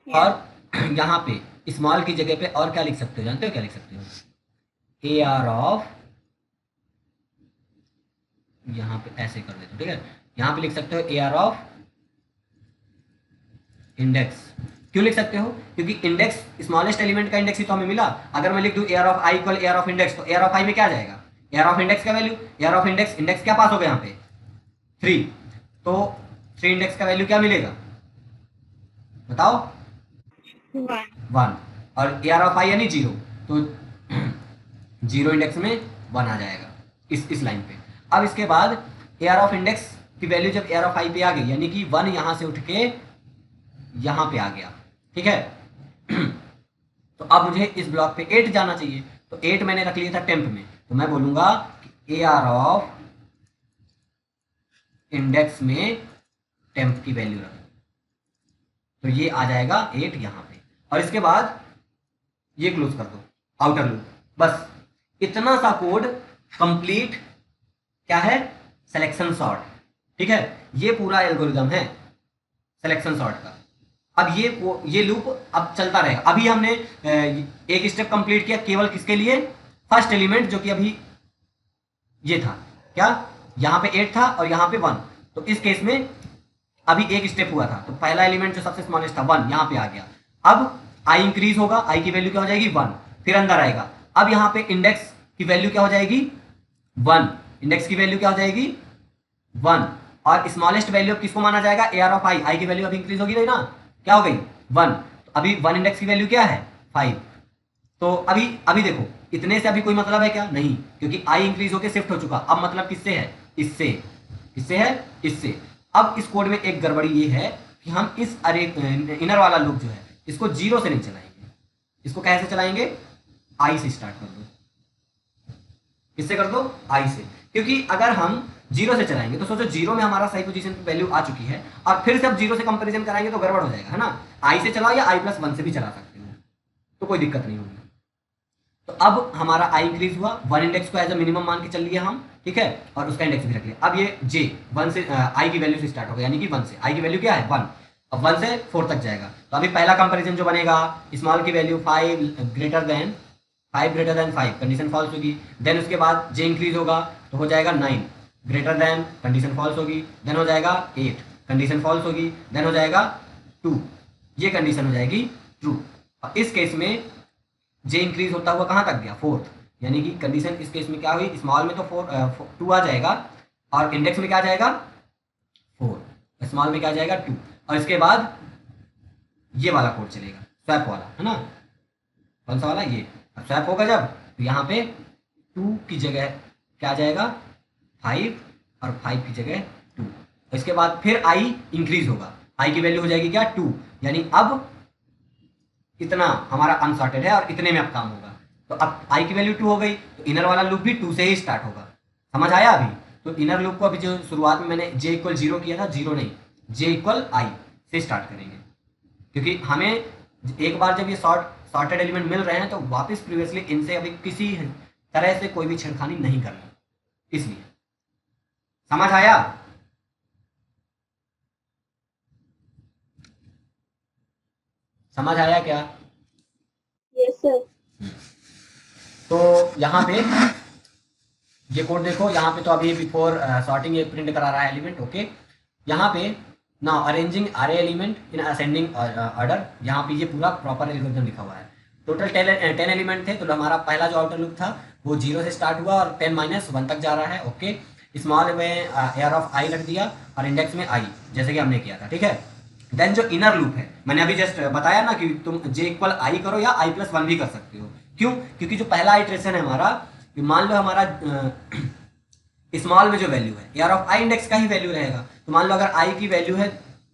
और यहाँ पे स्मॉल की जगह पे और क्या लिख सकते हो, जानते हो क्या लिख सकते हो, AR ऑफ, यहाँ पे ऐसे कर देते हो, ठीक है, यहाँ पे लिख सकते हो AR ऑफ इंडेक्स। क्यों लिख सकते हो, क्योंकि इंडेक्स स्मॉलेस्ट एलिमेंट का इंडेक्स ही तो हमें मिला। अगर मैं लिख दूं AR of I equal AR of index, तो AR ऑफ आई में क्या आ जाएगा, AR ऑफ इंडेक्स का वैल्यू, AR ऑफ इंडेक्स क्या पास होगा यहाँ पे 3, तो 3 इंडेक्स का वैल्यू क्या मिलेगा बताओ, 1, और AR ऑफ आई यानी 0, तो 0 इंडेक्स में 1 आ जाएगा इस लाइन पे। अब इसके बाद AR ऑफ इंडेक्स की वैल्यू जब AR ऑफ आई पे आ गई, यानी कि 1 यहाँ से उठ के यहाँ पे आ गया, ठीक है तो अब मुझे इस ब्लॉक पे 8 जाना चाहिए, तो 8 मैंने रख लिया था टेम्प में, तो मैं बोलूंगा कि AR ऑफ इंडेक्स में टेम्प की वैल्यू रख, तो ये आ जाएगा 8 यहाँ पे। और इसके बाद ये क्लोज कर दो आउटर लूप, बस इतना सा कोड कंप्लीट क्या है, सिलेक्शन सॉर्ट, ठीक है। ये पूरा एल्गोरिदम है सिलेक्शन सॉर्ट का। अब ये लूप अब चलता रहेगा। अभी हमने एक स्टेप कंप्लीट किया केवल किसके लिए, फर्स्ट एलिमेंट, जो कि अभी ये था क्या, यहाँ पे 8 था और यहाँ पे 1, तो इस केस में अभी एक स्टेप हुआ था, तो पहला एलिमेंट जो सबसे स्मॉलेस्ट था 1 यहाँ पे आ गया। अब आई इंक्रीज होगा, आई की वैल्यू क्या हो जाएगी 1, फिर अंदर आएगा। अब यहाँ पे इंडेक्स की वैल्यू क्या हो जाएगी 1, इंडेक्स की वैल्यू क्या हो जाएगी 1, और स्मॉलेस्ट वैल्यू किसको माना जाएगा, AR ऑफ आई, आई की वैल्यू अभी इंक्रीज होगी नहीं ना, क्या हो गई 1, तो अभी 1 इंडेक्स की वैल्यू क्या है 5। तो अभी देखो इतने से अभी कोई मतलब है क्या, नहीं, क्योंकि आई इंक्रीज होकर शिफ्ट हो चुका। अब मतलब किससे है, इससे है, इससे। अब इस कोड में एक गड़बड़ी ये है कि हम इस अरे इनर वाला लूप जो है इसको 0 से नहीं चलाएंगे, इसको कैसे चलाएंगे, आई से स्टार्ट कर दो, किससे कर दो, आई से, क्योंकि अगर हम 0 से चलाएंगे तो सोचो 0 में हमारा सही पोजीशन पे वैल्यू आ चुकी है और फिर से अब 0 से कंपैरिजन कराएंगे तो गड़बड़ हो जाएगा, है ना। आई से चलाओ या i+1 से भी चला सकते हो, तो कोई दिक्कत नहीं होगी। तो अब हमारा आई इंक्रीज हुआ, 1 इंडेक्स को एज अ मिनिमम मान के चल लिया हम, ठीक है, और उसका इंडेक्स भी रख लिया। अब ये j 1 से आई की वैल्यू से स्टार्ट होगा, यानी कि 1 से, आई की वैल्यू क्या है 1, अब 1 से 4 तक जाएगा। तो अभी पहला कंपैरिजन जो बनेगा, स्मॉल की value 5 greater than 5 condition false होगी, देन उसके बाद j इंक्रीज होगा तो हो जाएगा 9 ग्रेटर देन, कंडीशन फॉल्स होगी, देन हो जाएगा 8 कंडीशन फॉल्स होगी, देन हो जाएगा 2, ये कंडीशन हो जाएगी ट्रू। और इस केस में j इंक्रीज होता हुआ कहाँ तक गया 4th, यानी कि कंडीशन इस केस में क्या हुई, स्मॉल में तो 2 आ जाएगा और इंडेक्स में क्या आ जाएगा 4, स्मॉल में क्या आ जाएगा 2, और इसके बाद ये वाला कोड चलेगा स्वैप वाला, है ना, कौन सा वाला, ये। अब स्वैप होगा जब, तो यहाँ पे 2 की जगह क्या आ जाएगा 5 और 5 की जगह 2, इसके बाद फिर आई इंक्रीज होगा, आई की वैल्यू हो जाएगी क्या 2, यानी अब इतना हमारा अनसॉर्टेड है और इतने में अब काम होगा। तो अब आई की वैल्यू 2 हो गई, तो इनर वाला लूप भी 2 से ही स्टार्ट होगा, समझ आया अभी। तो इनर लूप को अभी जो शुरुआत में मैंने j इक्वल 0 किया था, 0 नहीं, j इक्वल आई से स्टार्ट करेंगे, क्योंकि हमें एक बार जब ये सॉर्टेड एलिमेंट मिल रहे हैं तो वापस प्रीवियसली इनसे अभी किसी तरह से कोई भी छेड़खानी नहीं करनी, इसलिए। समझ आया, समझ आया क्या, यस सर। तो यहाँ पे ये कोड देखो, यहाँ पे तो अभी बिफोर सॉर्टिंग ये प्रिंट करा रहा है एलिमेंट, ओके। यहाँ पे नाउ अरेंजिंग अरे एलिमेंट इन असेंडिंग ऑर्डर, यहाँ पे ये पूरा प्रॉपर एल्गोरिथम लिखा हुआ है। टोटल 10 एलिमेंट थे, तो हमारा पहला जो आउटर लूप था वो 0 से स्टार्ट हुआ और 10 माइनस 1 तक जा रहा है। ओके, स्मॉल में एयर ऑफ आई रख दिया और इंडेक्स में आई, जैसे कि हमने किया था। ठीक है, देन जो इनर लूप है, मैंने अभी जस्ट बताया ना कि तुम j इक्वल आई करो या i प्लस 1 भी कर सकते हो। क्यों? क्योंकि जो पहला आइट्रेशन है हमारा, मान लो हमारा स्मॉल में जो वैल्यू है एयर ऑफ आई इंडेक्स का ही वैल्यू रहेगा। तो मान लो अगर आई की वैल्यू है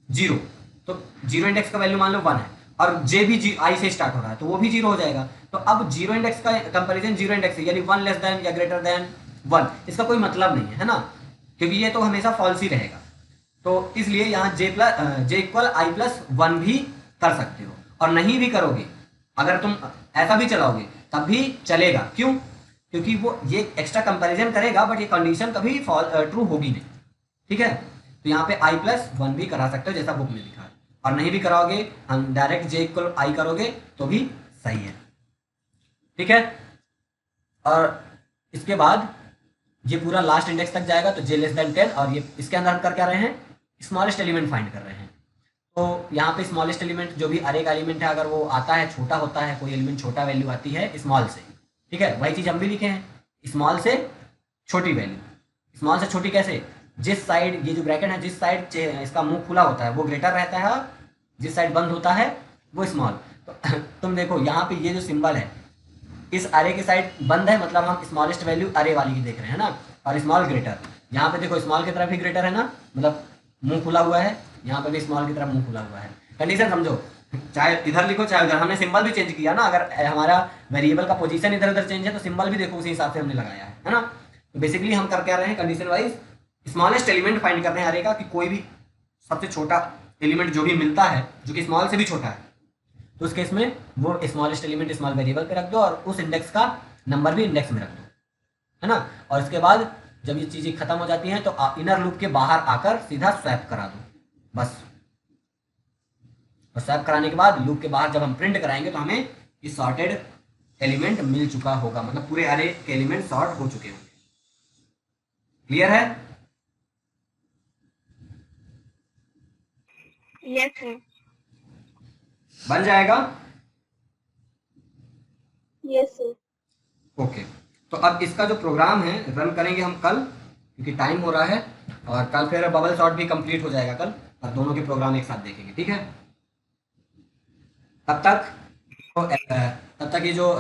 0, तो 0 इंडेक्स का वैल्यू मान लो 1 है, और जे भी आई से स्टार्ट हो रहा है तो वो भी 0 हो जाएगा। तो अब 0 इंडेक्स का कंपेरिजन 0 इंडेक्स है, यानी 1 लेस देन या ग्रेटर देन 1, इसका कोई मतलब नहीं है ना, क्योंकि ये तो हमेशा फॉल्स ही रहेगा। तो इसलिए यहाँ जे इक्वल आई प्लस 1 भी कर सकते हो, और नहीं भी करोगे, अगर तुम ऐसा भी चलाओगे तब भी चलेगा। क्यों? क्योंकि वो ये एक्स्ट्रा कंपैरिजन करेगा, बट ये कंडीशन कभी ट्रू होगी नहीं। ठीक है, तो यहाँ पे आई प्लस 1 भी करा सकते हो जैसा बुक में लिखा है, और नहीं भी कराओगे, हम डायरेक्ट जे इक्वल आई करोगे तो भी सही है। ठीक है, और इसके बाद ये पूरा लास्ट इंडेक्स तक जाएगा, तो जे लेस देन 10, और ये इसके अंदर हम कर क्या रहे हैं, स्मॉलेस्ट एलिमेंट फाइंड कर रहे हैं। तो यहाँ पे स्मॉलेस्ट एलिमेंट जो भी अरे का एलिमेंट है, अगर वो आता है छोटा होता है, कोई एलिमेंट छोटा वैल्यू आती है स्मॉल से, ठीक है, वही चीज़ हम भी लिखे हैं, स्मॉल से छोटी वैल्यू। स्मॉल से छोटी कैसे? जिस साइड ये जो ब्रैकेट है, जिस साइड इसका मुंह खुला होता है वो ग्रेटर रहता है, जिस साइड बंद होता है वो स्मॉल। तो तुम देखो यहाँ पे ये जो सिंबल है, इस अरे की साइड बंद है, मतलब हम स्मॉलेस्ट वैल्यू अरे वाली की देख रहे हैं ना, और स्मॉल ग्रेटर। यहाँ पे देखो स्मॉल की तरफ भी ग्रेटर है ना, मतलब मुंह खुला हुआ है, यहाँ पे भी स्मॉल की तरफ मुंह खुला हुआ है। कंडीशन समझो, चाहे इधर लिखो चाहे उधर, हमने सिंबल भी चेंज किया ना, अगर हमारा वेरिएबल का पोजीशन इधर उधर चेंज है तो सिंबल भी देखो उसी हिसाब से हमने लगाया है ना। तो बेसिकली हम कर क्या रहे हैं, condition wise smallest element find कर रहे हैं अरे का, कि कोई भी सबसे छोटा एलिमेंट जो भी मिलता है जो कि स्मॉल से भी छोटा है, तो उस केस में वो स्मॉलेस्ट एलिमेंट स्मॉल वेरिएबल पे रख दो, और उस इंडेक्स का नंबर भी इंडेक्स में रख दो, है ना। और इसके बाद जब ये चीज़ें खत्म हो जाती हैं तो इनर लूप के बाहर आकर सीधा स्वैप करा दो, बस। और स्वैप कराने के बाद लूप के बाहर जब हम प्रिंट कराएंगे तो हमें ये सॉर्टेड एलिमेंट मिल चुका होगा, मतलब पूरे अरे के एलिमेंट सॉर्ट हो चुके होंगे। क्लियर है? Yes sir. बन जाएगा? Yes sir. ओके, तो अब इसका जो प्रोग्राम है रन करेंगे हम कल, क्योंकि टाइम हो रहा है, और कल फिर बबल सॉर्ट भी कंप्लीट हो जाएगा कल, और दोनों के प्रोग्राम एक साथ देखेंगे। ठीक है, तब तक ये जो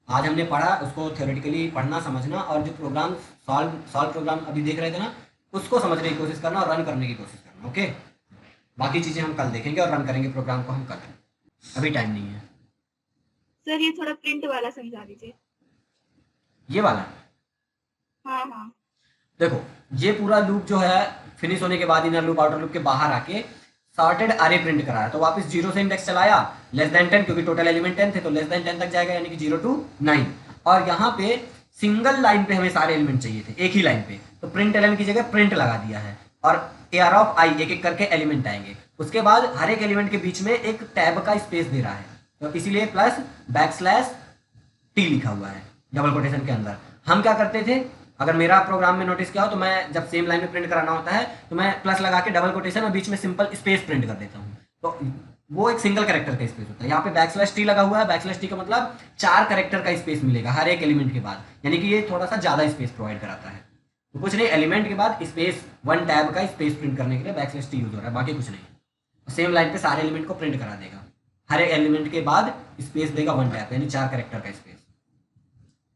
आज हमने पढ़ा उसको थ्योरेटिकली पढ़ना समझना, और जो प्रोग्राम सॉल्व प्रोग्राम अभी देख रहे थे ना, उसको समझने की कोशिश करना और रन करने की कोशिश करना। ओके, बाकी चीज़ें हम कल देखेंगे और रन करेंगे प्रोग्राम को हम कल, अभी टाइम नहीं है। सर ये थोड़ा प्रिंट वाला समझा दीजिए। ये वाला? हाँ हाँ। देखो, ये पूरा लूप जो है फिनिश होने के बाद इनर लूप आउटर लूप के बाहर आके सॉर्टेड अरे प्रिंट कराया, तो वापस 0 से इंडेक्स चलाया, लेस देन 10, क्योंकि टोटल एलिमेंट 10 थे तो लेस देन 10 तक जाएगा, यानी कि 0 to 9। और यहाँ पे सिंगल लाइन पे हमें सारे एलिमेंट चाहिए थे, एक ही लाइन पे, तो प्रिंट एलिमेंट की जगह प्रिंट लगा दिया है, और एयर ऑफ आई एक एक करके एलिमेंट आएंगे। उसके बाद हर एक एलिमेंट के बीच में एक टैब का स्पेस दे रहा है, तो इसीलिए प्लस /t लिखा हुआ है डबल कोटेशन के अंदर। हम क्या करते थे, अगर मेरा प्रोग्राम में नोटिस किया हो तो मैं जब सेम लाइन में प्रिंट कराना होता है तो मैं प्लस लगा के डबल कोटेशन और बीच में सिंपल स्पेस प्रिंट कर देता हूँ, तो वो एक सिंगल कैरेक्टर का स्पेस होता है। यहाँ पे /t लगा हुआ है, /t का मतलब 4 कैरेक्टर का स्पेस मिलेगा हर एक एलिमेंट के बाद, यानी कि ये थोड़ा सा ज़्यादा स्पेस प्रोवाइड कराता है। तो कुछ नहीं, एलिमेंट के बाद स्पेस 1 टैब का स्पेस प्रिंट करने के लिए /t यूज हो रहा है, बाकी कुछ नहीं। सेम लाइन पे सारे एलिमेंट को प्रिंट करा देगा, हर एक एलिमेंट के बाद स्पेस देगा 1 टैब, यानी 4 कैरेक्टर का स्पेस।